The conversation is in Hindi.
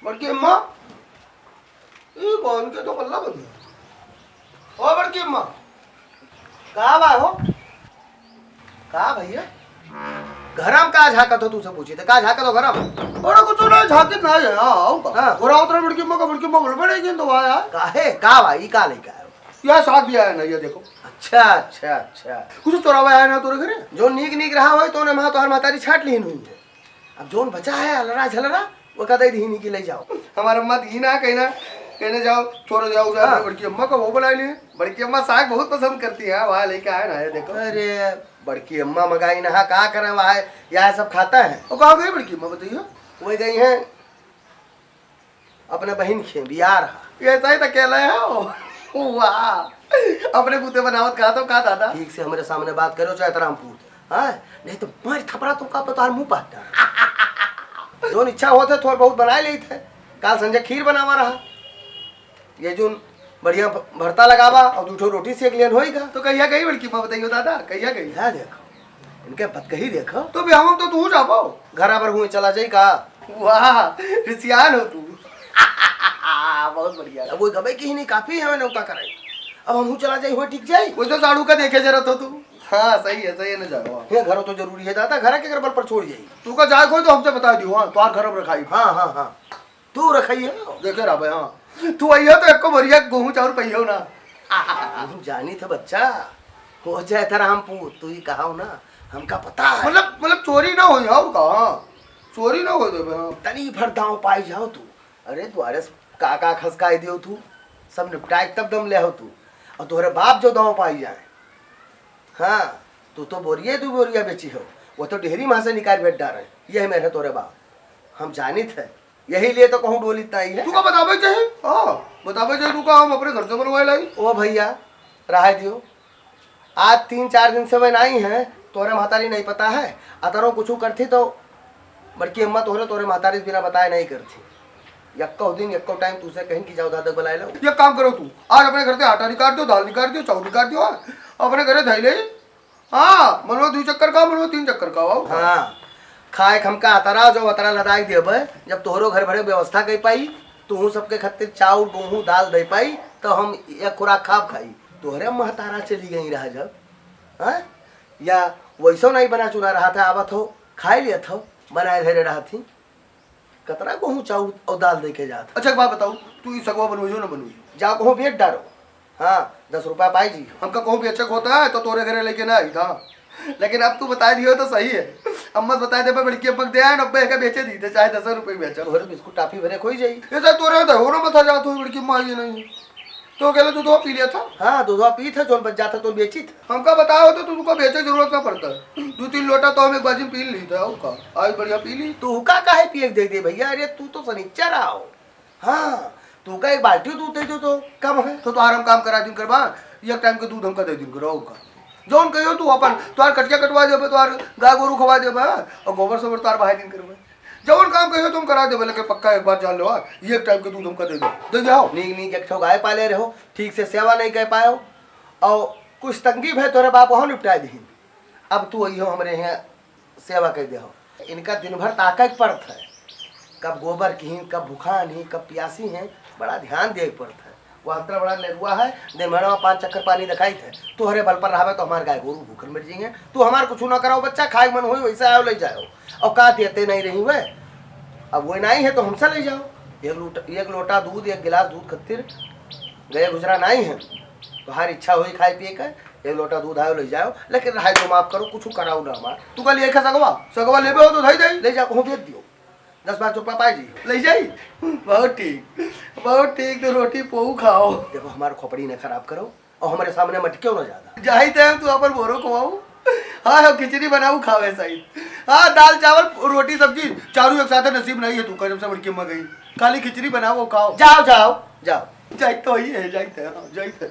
बड़की अम्मा ये कौन के तो पल्ला बन गया। ओ बड़की अम्मा कहाँ बा हो? कहाँ भैया घरम का झाकत हो? तुझसे पूछी थे का झाकत हो घरम? बड़ा कुछ ना झाकत ना है। आओ का हां और उतर बड़की अम्मा बोल पड़ेगी तो आया काहे का भाई का लेके आयो? यह साग दिया है ना ये देखो। अच्छा अच्छा अच्छा कुछ चोरावा आया ना तोरे घरे जो नीक नीक रहा हो तो ने मां तोहर मातारी छाट लीन हुई है। अब जोन बचा है अलरा झलरा वो कदई दीनी की ले जाओ। हमार अम्मा दी ना कहने जाओ छोड़ जाओ जा। बड़की अम्मा को वो बनाई ली। बड़की अम्मा साग बहुत पसंद करती है वहाँ लेके आए ना ये देखो। अरे बड़की अम्मा मंगाई ना कहा करे वहाँ यह सब खाता है। वो कहाँ गई बड़की अम्मा बताइए? वो गई है अपने बहन के बिहार। ये सही तो अकेला है। वाह अपने बूते बनावत कहा तो कहा दादा ठीक से हमारे सामने बात करो चाहे तराम पूत हाँ नहीं तो मार थपड़ा तो का पता मुंह पाटा। जो इच्छा होते थोड़ा बहुत बना ले थे। काल संजय खीर बनावा रहा ये जो बढ़िया भरता लगावा और दूठो रोटी सेक लियन होएगा। तो कहिया गई बड़की माँ बताइयो दादा कहिया गई है? देखो इनके पत कही देखो तो भी हम तो तू जा पाओ घर पर हुए चला जाई का। वाह रिसियान हो तू। बहुत बढ़िया अब वो गबे की ही नहीं काफी है मैंने उता करे। अब हम चला जाई हो ठीक जाई वो तो साड़ू का देखे जरा तो तू। हाँ सही है ना जाओ ये घर तो जरूरी है दादा घर के घर पर छोड़ जाई तू का जाए कोई तो हमसे बता दियो। हां तोर घर में रखाई। हां हां हां तू रखाई है देखे रा भाई। हां तू आइयो तो एको भरिया गेहूं चाउर पहियो ना। हम जानी थे बच्चा हो जाए तेरा हम पूत तू ही कहाओ ना हमका पता है। मतलब चोरी ना हो जाओ का चोरी ना हो दे तनी भर दांव पाई जाओ तू। अरे द्वारे काका खसकाई दियो तू सब निपटाए तब दम ले हो तू और तोहरे बाप जो दांव पाई जाए। हाँ तू तो बोरिया बेची हो वो तो डेहरी मां से निकाल बैठ डाल रहे यही मेरे तोरे बाप हम जानित है यही लिए तो कहूँ बोली ताई है। तू का बतावे चाहिए? हाँ बतावे चाहिए तू का हम अपने घर से बनवाए लाई। ओ भैया रहा दियो आज 3-4 दिन से मैं आई है तोरे महतारी नहीं पता है अतरो कुछ करती तो बड़की अम्मा तोरे महतारी बिना बताए नहीं करती। यक्को दिन यक्को टाइम तुझसे कहीं की जाओ दादा बुलाए लो। ये काम करो तू आज अपने घर से आटा निकाल दो दाल निकाल दो चावल निकाल दो अपने घरे धई ले। हाँ मनवा 2 चक्कर का मनवा 3 चक्कर का। हाँ खाए खमका अतरा जो अतरा लदाई देब जब तोहरो घर भरे व्यवस्था कर पाई तू सबके खातिर चाउर गेहूँ दाल दे पाई तो हम एक खुराक खाब खाई। तोहरे महतारा चली गई रहा जब हाँ या वैसो नहीं बना चुना रहा था आवत हो खाए लिया था बनाए धरे रहा थी कतरा कहूँ चाउर और दाल दे के जाता। अच्छा एक बात बताओ तू सगवा बनवाइयो ना बनवाइयो जाओ कहूँ बेच डालो। हाँ 10 रुपया पाई जी हमका कहूँ भी अच्छा होता है तो तोरे घरे लेके ना आई था लेकिन अब तू बता दियो तो सही है। अम्मा बताए दे बड़की अम्मा दे आए 90 का बेचे दी थे चाहे 10 रुपये बेचा तोरे बिस्कुट टाफी भरे खोई जाई ऐसा तोरे तो हो ना बता जा तू बड़की अम्मा ये नहीं तो कहले तू दूध पी लिया था। हाँ दूध पी था जो बच जाता तो बेची था हमका बताओ तो तुमको बेचे जरूरत ना पड़ता 2-3 लोटा तो हम एक बाजी पी ली था का आज बढ़िया पी ली। तू का काहे पिए दे दे भैया अरे तू तो सनीचर आओ। हाँ तू का एक बाल्टी दूध दे दो तो कम है तो आराम काम करा दिन करवा एक टाइम के दूध हमका दे दिन करो का जोन कहियो तू अपन तोर कटिया कटवा देबे तोर गाय गोरू खवा देबे और गोबर सोबर तोर बहाई दिन करबे जवन काम कहियो तुम करा देबे लेके पक्का एक बार जान लो एक टाइम के दूध हमका दे जाओ। नीक एक ठो गाय पाले रहो ठीक से सेवा नहीं कर पाओ और कुछ तंगी है तोरे बाप वहाँ निपटा दी। अब तू अइहो हमरे यहाँ सेवा कर दे हो इनका दिन भर ताकत पड़ता है कब गोबर की कब भूखान ही कब प्यासी हैं बड़ा ध्यान दे पड़ता है। वो अंतर बड़ा लेरुआ है दिन भर में 5 चक्कर पानी दिखाई थे तू हरे बल पर रहा तो हमारे गाय गोरू भूखल मिट जाएंगे। तू हमारे कुछ ना कराओ बच्चा खाए मन हो वैसे आओ ले जाओ और का देते नहीं रही हुए अब वो नहीं है तो हमसे ले जाओ एक लोटा दूध 1 गिलास दूध खत्तिर गए गुजरा नहीं है तो हर इच्छा हुई खाए पिए का 1 लोटा दूध आयो ले जाओ लेकिन रहा तो माफ करो कुछ कराओ ना हमार तू कल ये सगवा लेबे हो तो धई दे ले जा कहूँ भेज दियो 10-5 रुपया पाई जी ले जाई। बहुत ठीक तो रोटी पोऊ खाओ देखो हमारे खोपड़ी ने खराब करो और हमारे सामने मट क्यों ना ज्यादा जाही टाइम तू अपन बोरो खवाऊ। हाँ खिचड़ी बनाऊ खावे सही। हाँ दाल चावल रोटी सब्जी चारों एक साथ नसीब नहीं है तू का जब से बड़की अम्मा गई खाली खिचड़ी बनाओ खाओ जाओ जाओ जाओ जाई तो ही है जाई थे।